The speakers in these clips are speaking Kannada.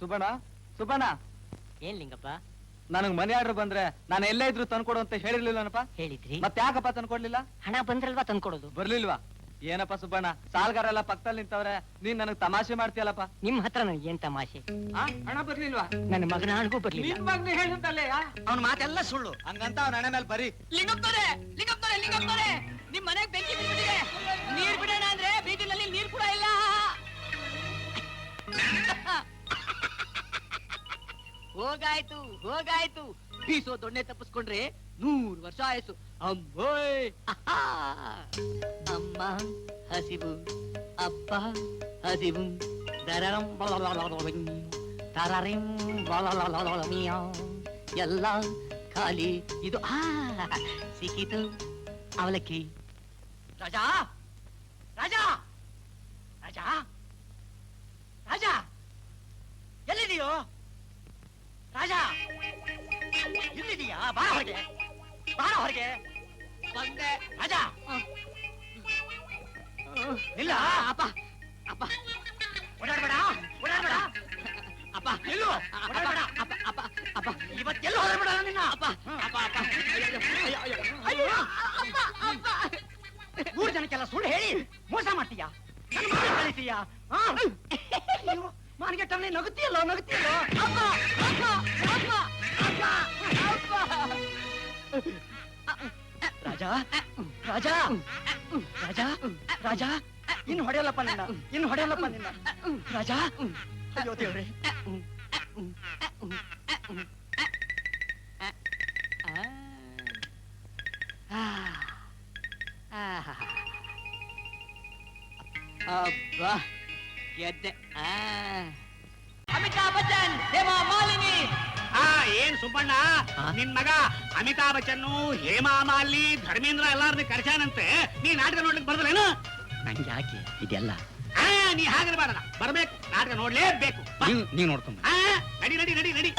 ಸುಬ್ಬಣ್ಣ ಸುಬ್ಬಣ್ಣ. ಏನ್ ಲಿಂಗಪ್ಪ? ನನಗ್ ಮನಿ ಆರ್ಡರ್ ಬಂದ್ರೆ ನಾನು ಎಲ್ಲೇ ಇದ್ರು ತಂದ್ಕೊಡು ಅಂತ ಹೇಳಿರ್ಲಿಲ್ಲನಪ್ಪ. ಹೇಳಿದ್ರಿ. ಮತ್ತೆ ಯಾಕಪ್ಪ ತಂದ್ಕೊಡ್ಲಿಲ್ಲ? ಹಣ ಬಂದ್ರಲ್ವಾ ತಂದ್ಕೊಡೋದು. ಬರ್ಲಿಲ್ವಾ? ಏನಪ್ಪ ಸುಬ್ಬಣ್ಣ, ಸಾಲ್ಗಾರೆಲ್ಲ ಪಕ್ಕದಲ್ಲಿ ನಿಂತವ್ರೆ, ನೀನ್ ನನಗ್ ತಮಾಷೆ ಮಾಡ್ತೀಯಲ್ಲಪ್ಪ. ನಿಮ್ ಹತ್ರ ನನಗೆ ಏನ್ ತಮಾಷೆ? ಹಣ ಬರ್ಲಿಲ್ವಾ? ನನ್ನ ಮಗನ ಹಣಗೂ ಬರ್ಲಿಲ್ಲ. ನಿನ್ ಮಗ್ನ ಹೇಳಿದ್ದಲ್ಲೇ ಅವನ ಮಾತೆಲ್ಲ ಸುಳ್ಳು. ಹಂಗಂತ ಅವನ ಹಣೆ ಮೇಲೆ ಬರೀ. ಲಿಂಗಪ್ಪನವರೇ, ಲಿಂಗಪ್ಪನವರೇ, ಲಿಂಗಪ್ಪನವರೇ, ನಿಮ್ ಮನೆಗೆ ಬೆಂಕಿ ಬಿದ್ದಿದೆ. ನೀರ್ ಬಿಡೋಣ ಅಂದ್ರೆ ಬೀದಿನಲ್ಲಿ ನೀರ್ ಕೂಡ ಇಲ್ಲ. ಹೋಗಾಯ್ತು ಹೋಗಾಯ್ತು. ಬೀಸೋ ದೊಣ್ಣೆ ತಪ್ಪಿಸ್ಕೊಂಡ್ರೆ 100 ವರ್ಷ ಆಯ್ತು. ಅಮ್ಮೋಯ್ ಅಮ್ಮ ಹಸಿವು, ಅಪ್ಪ ಹಸಿವು, ದರಂ ತರರಿಂ ಎಲ್ಲ ಖಾಲಿ. ಇದು ಸಿಕ್ಕಿತು ಅವಲಕ್ಕಿ. ರಾಜಾ ರಾಜಾ ರಾಜಾ ರಾಜಾ ಎಲ್ಲಿದೆಯೋ? ರಾಜಾ ಇಲ್ಲಿದೀಯಾ? ಬಾರ ಹೊರಗೆ, ಬಾರ ಹೊರಗೆ. ಬಂದೆ ರಾಜಾ. ಇಲ್ಲ ಅಪ್ಪ, ಅಪ್ಪ ಓಡಾಡ್ಬೇಡ, ಓಡಾಡ್ಬೇಡ ಅಪ್ಪ. ಎಲ್ಲೂ ಓಡಾಡ್ಬೇಡ ಅಪ್ಪ, ಅಪ್ಪ, ಅಪ್ಪ. ಇವತ್ತೆಲ್ಲೂ ಹೊರಬೇಡ ನಿನ್ನ. ಅಪ್ಪ, ಅಪ್ಪ, ಅಪ್ಪ. ಅಯ್ಯೋ ಅಪ್ಪ, ಅಪ್ಪ. 3 ಜನಕ್ಕೆಲ್ಲ ಸುಳ್ಳು ಹೇಳಿ ಮೋಸ ಮಾಡ್ತೀಯಾ? ಕಳಿತೀಯಾ? ಮಾನ್ಗೆಟ್ಟಲ್ಲಿ ನಗುತ್ತೀಯಲ್ಲೋ, ನಗುತ್ತೀಯಲ್ಲೋ. ಅಪ್ಪ, ಅಪ್ಪ, ಅಪ್ಪ, ಅಪ್ಪ, ಅಪ್ಪ. ರಾಜಾ ರಾಜಾ ರಾಜಾ ರಾಜಾ, ಇನ್ನು ಹೊಡೆಯಲ್ಲಪ್ಪ ನಿನ್ನ, ಇನ್ನು ಹೊಡೆಯಲ್ಲಪ್ಪ ನಿನ್ನ. ರಾಜಾ, ಅಯ್ಯೋ ದೇವ್ರೆ. ಅಬ್ಬಾ ಗೆದ್ದೆ. ಅಮಿತಾಬ್ ಬಚ್ಚನ್, ಹೇಮಾ ಮಾಲಿನಿ. ಏನ್ ಸುಬ್ಬಣ್ಣ, ನಿನ್ ಮಗ ಅಮಿತಾಬ್ ಬಚ್ಚನ್, ಹೇಮಾ ಮಾಲಿನಿ, ಧರ್ಮೇಂದ್ರ ಎಲ್ಲಾರನ್ನ ಕರ್ಚಾನಂತೆ. ನೀ ನಾಟಕ ನೋಡ್ಲಿಕ್ಕೆ ಬರ್ದಲೇನು? ನಂಗೆ ಯಾಕೆ ಇದೆಲ್ಲ? ನೀ ಹಾಗಿರ್ಬಾರಲ್ಲ, ಬರ್ಬೇಕು, ನಾಟಕ ನೋಡ್ಲೇಬೇಕು. ನೀ ನೋಡ್ಕೊಂಬ. ನಡಿ ನಡಿ ನಡಿ ನಡಿ.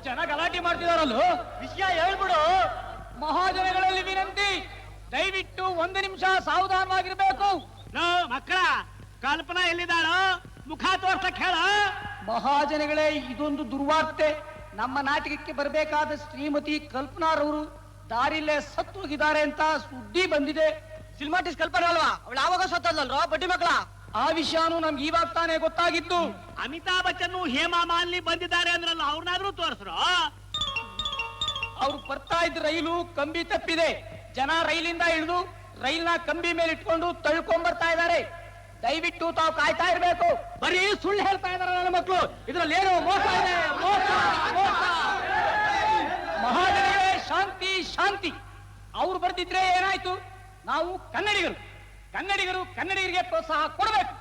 ಜನ ಗಲಾಟೆ ಮಾಡ್ತಿದಾರಲ್ಲ, ವಿಷಯ ಹೇಳ್ಬಿಡು. ಮಹಾಜನಗಳಲ್ಲಿ ವಿನಂತಿ, ದಯವಿಟ್ಟು 1 ನಿಮಿಷ ಸಾವಧಾನವಾಗಿರ್ಬೇಕು. ಮಕ್ಕಳ, ಕಲ್ಪನಾ ಎಲ್ಲಿದ್ದಾಳೋ? ಮುಖ ತೋರ್ಸಕ್ ಹೇಳ. ಮಹಾಜನಗಳೇ, ಇದೊಂದು ದುರ್ವಾರ್ತೆ. ನಮ್ಮ ನಾಟಕಕ್ಕೆ ಬರಬೇಕಾದ ಶ್ರೀಮತಿ ಕಲ್ಪನಾರವರು ದಾರಿಲೇ ಸತ್ತು ಹೋಗಿದ್ದಾರೆ ಅಂತ ಸುದ್ದಿ ಬಂದಿದೆ. ಸಿನಿಮಾಟಿಸ್ಟ್ ಕಲ್ಪನಾ ಅಲ್ವಾ? ಅವಳು ಯಾವಾಗ ಸತ್ತಲ್ರೋ ಬಡ್ಡಿ ಮಕ್ಕಳ? ಆ ವಿಷಯನೂ ನಮ್ಗೆ ಇವಾಗ ತಾನೇ ಗೊತ್ತಾಗಿದ್ದು. ಅಮಿತಾಬ್ ಬಚ್ಚನ್, ಹೇಮಾ ಮಾಲಿನಿ ಬಂದಿದ್ದಾರೆ ಅಂದ್ರಲ್ಲ, ಅವ್ರನ್ನಾದ್ರೂ ತೋರ್ಸ್ರು. ಅವ್ರು ಬರ್ತಾ ಇದ್ದ ರೈಲು ಕಂಬಿ ತಪ್ಪಿದೆ. ಜನ ರೈಲಿಂದ ಇಳಿದು ರೈಲ್ನ ಕಂಬಿ ಮೇಲೆ ಇಟ್ಕೊಂಡು ತಳ್ಕೊಂಡ್ಬರ್ತಾ ಇದ್ದಾರೆ. ದಯವಿಟ್ಟು ತಾವು ಕಾಯ್ತಾ ಇರ್ಬೇಕು. ಬರೀ ಸುಳ್ಳು ಹೇಳ್ತಾ ಇದಾರೆ ನನ್ನ ಮಕ್ಕಳು. ಇದ್ರಲ್ಲಿ ಏನೋ ಮೋಸ ಇದೆ, ಮೋಸ, ಮೋಸ. ಮಹಾಜನಗಳೇ, ಶಾಂತಿ ಶಾಂತಿ. ಅವ್ರು ಬರ್ತಿದ್ರೆ ಏನಾಯ್ತು? ನಾವು ಕನ್ನಡಿಗರು, ಕನ್ನಡಿಗರಿಗೆ ಪ್ರೋತ್ಸಾಹ ಕೊಡಬೇಕು.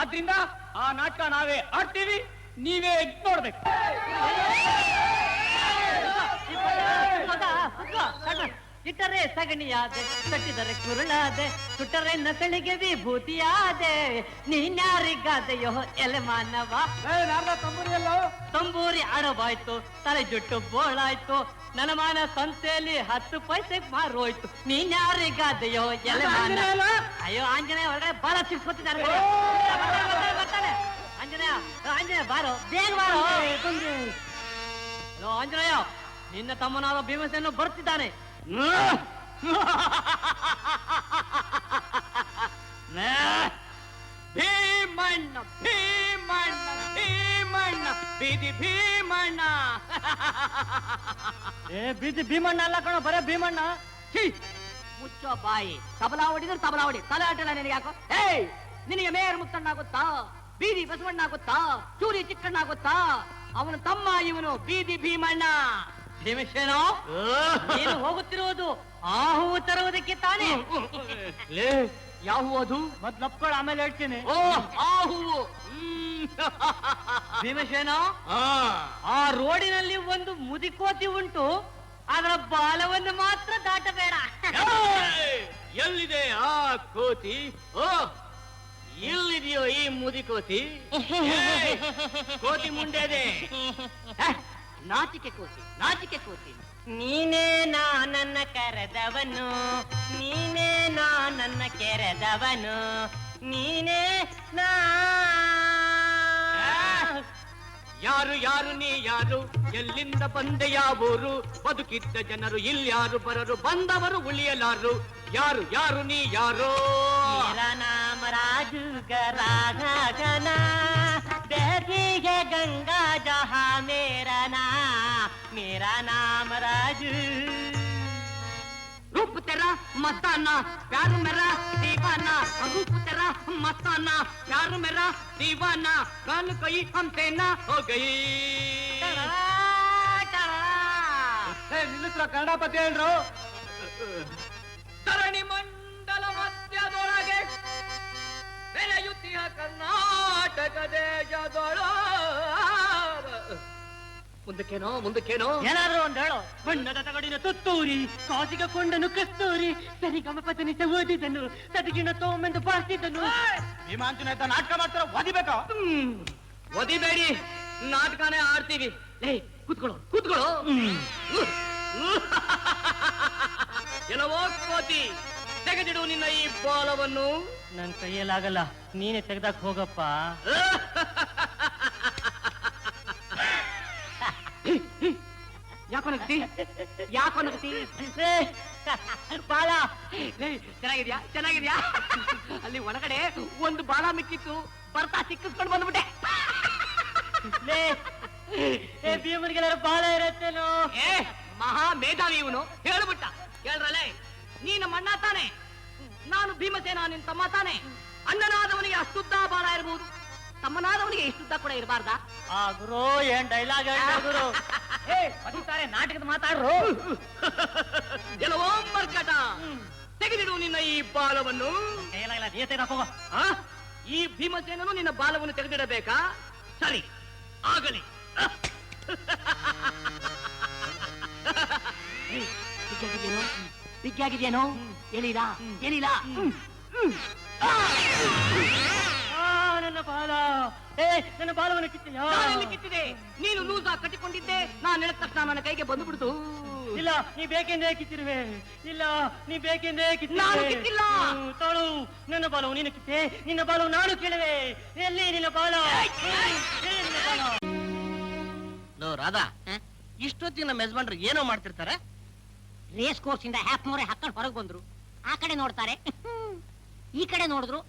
ಆದ್ರಿಂದ ಆ ನಾಟಕ ನಾವೇ ಆಡ್ತೀವಿ, ನೀವೇ ನೋಡ್ಬೇಕು. ಇಟ್ಟರೆ ಸಗಣಿಯಾದೆ, ಕಟ್ಟಿದರೆ ಕುರುಳಾದೆ, ಸುಟ್ಟರೆ ನಕಳಿಗೆ ವಿಭೂತಿಯಾದೆ. ನೀನ್ಯಾರಿಗಾದೆಯೋ ಎಲೆ ಮಾನವ? ತಂಬೂರಿ ಅಡವಾಯ್ತು, ತಲೆ ಜುಟ್ಟು ಬೋಳಾಯ್ತು, ನನ್ನ ಮಾನ ಸಂತೆಯಲ್ಲಿ 10 ಪೈಸೆಗೆ ಮಾರೋಯ್ತು. ನೀನ್ಯಾರಿಗಾದೆಯೋ ಎಲೆ ಮಾನವ? ಅಯ್ಯೋ ಆಂಜನೇಯ, ಹೊರಗಡೆ ಬಾಲ ಸಿಕ್ಸ್ಕೊತಿದ್ದಾರೆ. ಬರ್ತಾನೆ ಆಂಜನೇಯ, ಆಂಜನೇಯ ಬಾರೋ, ಬೇಗ ಬಾರೋ. ಹಲೋ ಆಂಜನೇಯ, ನಿನ್ನ ತಮ್ಮನಾದ ಭೀಮಸೇನ ಬರ್ತಿದ್ದಾನೆ. ಭೀಮಣ್ಣ, ಭೀಮಣ್ಣ, ಭೀಮಣ್ಣ, ಬೀದಿ ಭೀಮಣ್ಣ. ಬೀದಿ ಭೀಮಣ್ಣ ಅಲ್ಲ ಕಣೋ, ಬರೇ ಭೀಮಣ್ಣ. ಮುಚ್ಚೋ ಬಾಯಿ. ತಬಲಾ ಹೊಡಿದ್ರೆ ತಬಲಾ ಹೊಡಿ, ತಲೆ ಆಟಲ್ಲ ನಿನಗೆ ಯಾಕೋ? ಏಯ್, ನಿನಗೆ ಮೇಯರ್ ಮುತ್ತಣ್ಣ ಗೊತ್ತಾ? ಬೀದಿ ಬಸವಣ್ಣ ಗೊತ್ತಾ? ಚೂರಿ ಚಿಕ್ಕಣ್ಣ ಗೊತ್ತಾ? ಅವನ ತಮ್ಮ ಇವನು, ಬೀದಿ ಭೀಮಣ್ಣ. ಭೀಮಸೇನೋ, ನೀನು ಹೋಗುತ್ತಿರುವುದು ಆ ಹೂವು ತರುವುದಕ್ಕೆ ತಾನೇ? ಯಾವ ಹೂ ಅದು? ಮೊದ್ಲಪ್ಕೊಳ್ಳ, ಆಮೇಲೆ ಹೇಳ್ತೀನಿ. ಓ, ಆ ಹೂವು. ಭೀಮಸೇನ, ಆ ರೋಡಿನಲ್ಲಿ ಒಂದು ಮುದಿಕೋತಿ ಉಂಟು, ಅದರ ಬಾಲವನ್ನು ಮಾತ್ರ ದಾಟಬೇಡ. ಎಲ್ಲಿದೆ ಆ ಕೋತಿ? ಓ, ಎಲ್ಲಿದೆಯೋ ಈ ಮುದಿಕೋತಿ? ಕೋತಿ ಮುಂಡೆದೆ. ನಾಚಿಕೆ ಕೋತಿ, ನಾಚಿಕೆ ಕೋತಿ. ನೀನೇ ನನ್ನ ಕರೆದವನು, ನೀನೇ ನನ್ನ ಕೆರೆದವನು, ನೀನೇ ಯಾರು ಯಾರು ನೀ ಯಾರು ಎಲ್ಲಿಂದ ಬಂದೆ ಯಾವೂರು ಬದುಕಿದ್ದ ಜನರು ಇಲ್ಯಾರು ಬರರು ಬಂದವರು ಉಳಿಯಲಾರು ಯಾರು ಯಾರು ನೀ ಯಾರೋ मेरा नाम राजू राधा जना देखी है गंगा जहाँ मेरा नाम राजू रूप तेरा मस्ताना प्यार मेरा दीवाना रूप तेरा मस्ताना प्यार मेरा दीवाना कल कई हमसे ना हो गई ನಿಲ್ಲಿಸ್ರ ಕನ್ನಡ ಪದ್ಯ ಹೇಳ್ರು. ತರಣಿ ಮಂಡಲ ಮಧ್ಯದೊಳಗೆ ಬೆಳೆಯುತ್ತಿಯ ಕರ್ನಾಟಕ ದೇಶದೊಳ ಮುಂದಕ್ಕೇನೋ ಏನಾದ್ರು ಒಂದ್ ಹೇಳು ಬಣ್ಣದ ತಗಡಿನ ತುತ್ತೂರಿ ಕಾಸಿಗೆ ಕೊಂಡನು ಕಸ್ತೂರಿ ಸರಿಗಮ ಪತನಿಸ ಓದಿದನು ಸದಿಗಿನ ತೋಮೆಂದು ಬಾರಿಸಿದನು ಭೀಮಾಂಜನೇಯ ನಾಟಕ ಮಾಡ್ತಾರ ಓದಿಬೇಕಾ? ಒದಿಬೇಡಿ, ನಾಟಕನೇ ಆಡ್ತೀವಿ. ಕೂತ್ಕೊಳ್ಳೋ ಎಲ್ಲವೋ ಕೋತಿ, ತೆಗೆದಿಡು ನಿನ್ನ ಈ ಬಾಲವನ್ನು. ನನ್ ಕೈಯಲ್ಲಾಗಲ್ಲ, ನೀನೇ ತೆಗ್ದಾಕ್ ಹೋಗಪ್ಪ. ಯಾಕೋ ನಗ್ತಿ ಬಾಳ ಚೆನ್ನಾಗಿದ್ಯಾ ಅಲ್ಲಿ ಒಳಗಡೆ ಒಂದು ಬಾಳ ಮಿಕ್ಕಿತ್ತು, ಬರ್ತಾ ಸಿಕ್ಕಿಸ್ಕೊಂಡು ಬಂದ್ಬಿಟ್ಟೆ. ಭೀಮನಿಗೆಲ್ಲರೂ ಬಾಳ ಇರತ್ತೇನೋ. ಮಹಾ ಮೇಧಾವಿ ಇವನು, ಹೇಳ್ಬಿಟ್ಟ. ಹೇಳ್ರಲ್ಲೇ, ನೀನು ಮಣ್ಣ ತಾನೆ, ನಾನು ಭೀಮಸೇನ ನಿನ್ ತಮ್ಮ ತಾನೆ. ಅಣ್ಣನಾದವನಿಗೆ ಅಷ್ಟುದ್ದ ಬಾಳ ಇರಬಹುದು, ತಮ್ಮನಾದವನಿಗೆ ಇಷ್ಟುದ್ದ ಕೂಡ ಇರಬಾರ್ದಾ? ಆ ಗುರು ಏನ್ ಡೈಲಾಗ್ ಗುರು. ಬದುಕ್ತಾರೆ ನಾಟಕದ ಮಾತಾಡ್ರು. ಎಲ್ಲವೋ ಮರ್ಕಟ, ತೆಗೆದಿಡು ನಿನ್ನ ಈ ಬಾಲವನ್ನು. ಆ? ಈ ಭೀಮಸೇನನು ನಿನ್ನ ಬಾಲವನ್ನು ತೆಗೆದಿಡಬೇಕಾ? ಸರಿ, ಆಗಲಿ. ಬಿಗ್ಗಾಗಿದೆಯೇನೋ? ಎಳಿಲ್ಲ. ನನ್ನ ಬಾಲ, ನನ್ನ ಬಾಲವನ್ನು ಕಿತ್ತಿಲ್ಲ. ಕಿತ್ತಿದೆ, ನೀನು ಲೂಸ ಕಟ್ಟಿಕೊಂಡಿದ್ದೆ. ನಾನು ಹೇಳಿದ ತಕ್ಷಣ ನನ್ನ ಕೈಗೆ ಬಂದು ಬಿಡ್ತು. ಇಲ್ಲ, ನೀ ಬೇಕೆಂದೇ ಕಿತ್ತಿರುವೆ. ಇಲ್ಲ, ನೀ ಬೇಕೆಂದೇ ನಾನು ಕಿತ್ತಿಲ್ಲ. ತಾಳು, ನನ್ನ ಬಾಲವು ನೀನು ಕಿತ್ತೆ, ನಿನ್ನ ಬಾಲವು ನಾನು ಕೇಳುವೆ. ಎಲ್ಲಿ ನಿನ್ನ ಬಾಲ? ರಾಧಾ, ಇಷ್ಟೊತ್ತಿನ ನಮ್ಮ ಯಜಮಾನ್ರು ಏನೋ ಮಾಡ್ತಿರ್ತಾರೆ. ರೇಸ್ ಕೋರ್ಸ್ ಇಂದ ಹ್ಯಾಪ್ ಮೋರೆ ಹಾಕೊಂಡು ಹೊರಗೆ ಬಂದ್ರು. ಆ ಕಡೆ ನೋಡ್ತಾರೆ, ಈ ಕಡೆ ನೋಡಿದ್ರು,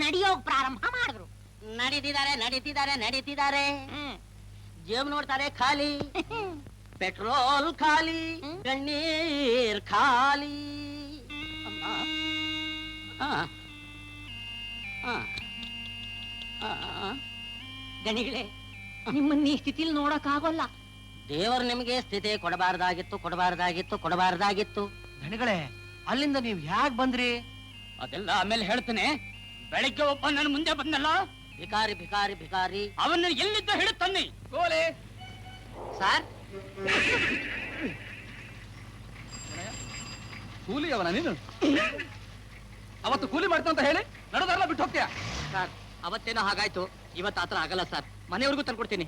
ನಡೆಯೋಕ್ ಪ್ರಾರಂಭ ಮಾಡಿದ್ರು. ನಡೀತಿದ್ದಾರೆ. ಜೇಬ್ ನೋಡ್ತಾರೆ ಖಾಲಿ, ಪೆಟ್ರೋಲ್ ಖಾಲಿ, ಕಣ್ಣೀರ್ ಖಾಲಿ. ಗಣಿಗಳೇ, ನಿಮ್ಮನ್ನ ಈ ಸ್ಥಿತಿಲಿ ನೋಡಕ್ ಆಗೋಲ್ಲ. ದೇವರು ನಿಮಗೆ ಸ್ಥಿತಿ ಕೊಡಬಾರ್ದಾಗಿತ್ತು. ದಣಿಗಳೇ, ಅಲ್ಲಿಂದ ನೀವ್ ಯಾಕೆ ಬಂದ್ರಿ? ಅದೆಲ್ಲ ಆಮೇಲೆ ಹೇಳ್ತೇನೆ. ಬೆಳಿಗ್ಗೆ ಒಬ್ಬ ನನ್ನ ಮುಂದೆ ಬಂದಲ್ಲ, ಭಿಕಾರಿ ಅವನ್ನ ಎಲ್ಲಿದ್ದ ಹೇಳುತ್ತಾನೆ. ಗೋಲೆ ಸರ್, ಕೂಲಿ ಅವನ ನೀನು? ಅವತ್ತು ಕೂಲಿ ಮಾಡ್ತಾ ಅಂತ ಹೇಳಿ ನಡೆದಾರಲ್ಲ ಬಿಟ್ಟು ಹೋಗ್ತೀಯ? ಸರ್, ಅವತ್ತೇನೋ ಹಾಗಾಯ್ತು, ಇವತ್ತು ಆತರ ಆಗಲ್ಲ ಸರ್. ಮನೆಯವ್ರಿಗೂ ತಂದ್ಕೊಡ್ತೀನಿ.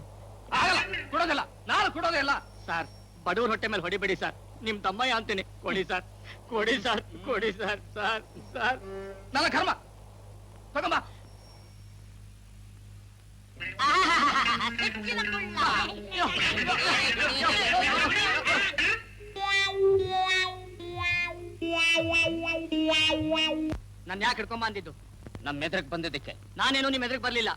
ಆಗಲ್ಲ, ಕೊಡೋದಿಲ್ಲ, ನಾನು ಕೊಡೋದೇ ಇಲ್ಲ. ಸರ್, ಬಡವ್ರ ಹೊಟ್ಟೆ ಮೇಲೆ ಹೊಡಿಬೇಡಿ ಸರ್. ನಿಮ್ ತಮ್ಮಯ್ಯ ಅಂತೀನಿ. ಕೊಡಿ ಸರ್. ನನ್ನ ಕರ್ಮ. ತಗೊಂಬ. ನನ್ ಯಾಕೆ ಹಿಡ್ಕೊಂಬ ಅಂದಿದ್ದು? ನಮ್ಮ ಎದುರಿಗೆ ಬಂದಿದ್ದಕ್ಕೆ. ನಾನೇನು ನಿಮ್ ಎದುರಿಗೆ ಬರ್ಲಿಲ್ಲ,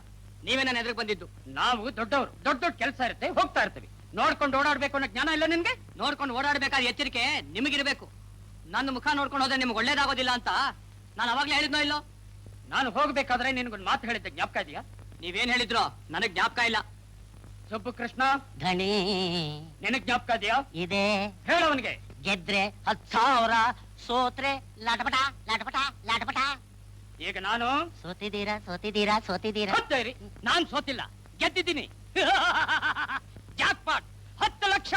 ನೀವೇ ನನ್ನ ಎದುರಿಗೆ ಬಂದಿದ್ದು. ನಾವು ದೊಡ್ಡವರು, ದೊಡ್ಡ ಕೆಲಸ ಇರುತ್ತೆ, ಹೋಗ್ತಾ ಇರ್ತೀವಿ. ನೋಡ್ಕೊಂಡು ಓಡಾಡ್ಬೇಕು ಅನ್ನೋ ಜ್ಞಾನ ಇಲ್ಲ ನಿನ್ಗೆ? ನೋಡ್ಕೊಂಡು ಓಡಾಡ್ಬೇಕಾದ ಎಚ್ಚರಿಕೆ ನಿಮಗಿರ್ಬೇಕು. ನನ್ನ ಮುಖ ನೋಡ್ಕೊಂಡು ಹೋದ್ರೆ ನಿಮ್ಗೆ ಒಳ್ಳೇದಾಗೋದಿಲ್ಲ ಅಂತ ನಾನು ಅವಾಗ್ಲೇ ಹೇಳಿದ್ನೋ ಇಲ್ಲೋ? ನಾನು ಹೋಗ್ಬೇಕಾದ್ರೆ ನಿನ್ಗೊಂದು ಮಾತು ಹೇಳಿದ್ದೆ, ಜ್ಞಾಪಕ ಇದೆಯಾ? ನೀವೇನ್ ಹೇಳಿದ್ರು ನನಗ್ ಜ್ಞಾಪಕ ಇಲ್ಲ. ಸುಬ್ಬು ಕೃಷ್ಣ, ಧಣಿ ನಿನಗ್ ಜ್ಞಾಪಕ ಇದೆಯಾ? ಇದೆ. ಹೇಳವನಿಗೆ. ಗೆದ್ರೆ 10,000, ಸೋತ್ರೆ ಲಟಪಟ. ಈಗ ನಾನು ಸೋತಿದ್ದೀರಾ. ಸೋತೇರಿ, ನಾನ್ ಸೋತಿಲ್ಲ, ಗೆದ್ದಿದ್ದೀನಿ. ಜಾಕ್ಪಾಟ್ 10 ಲಕ್ಷ.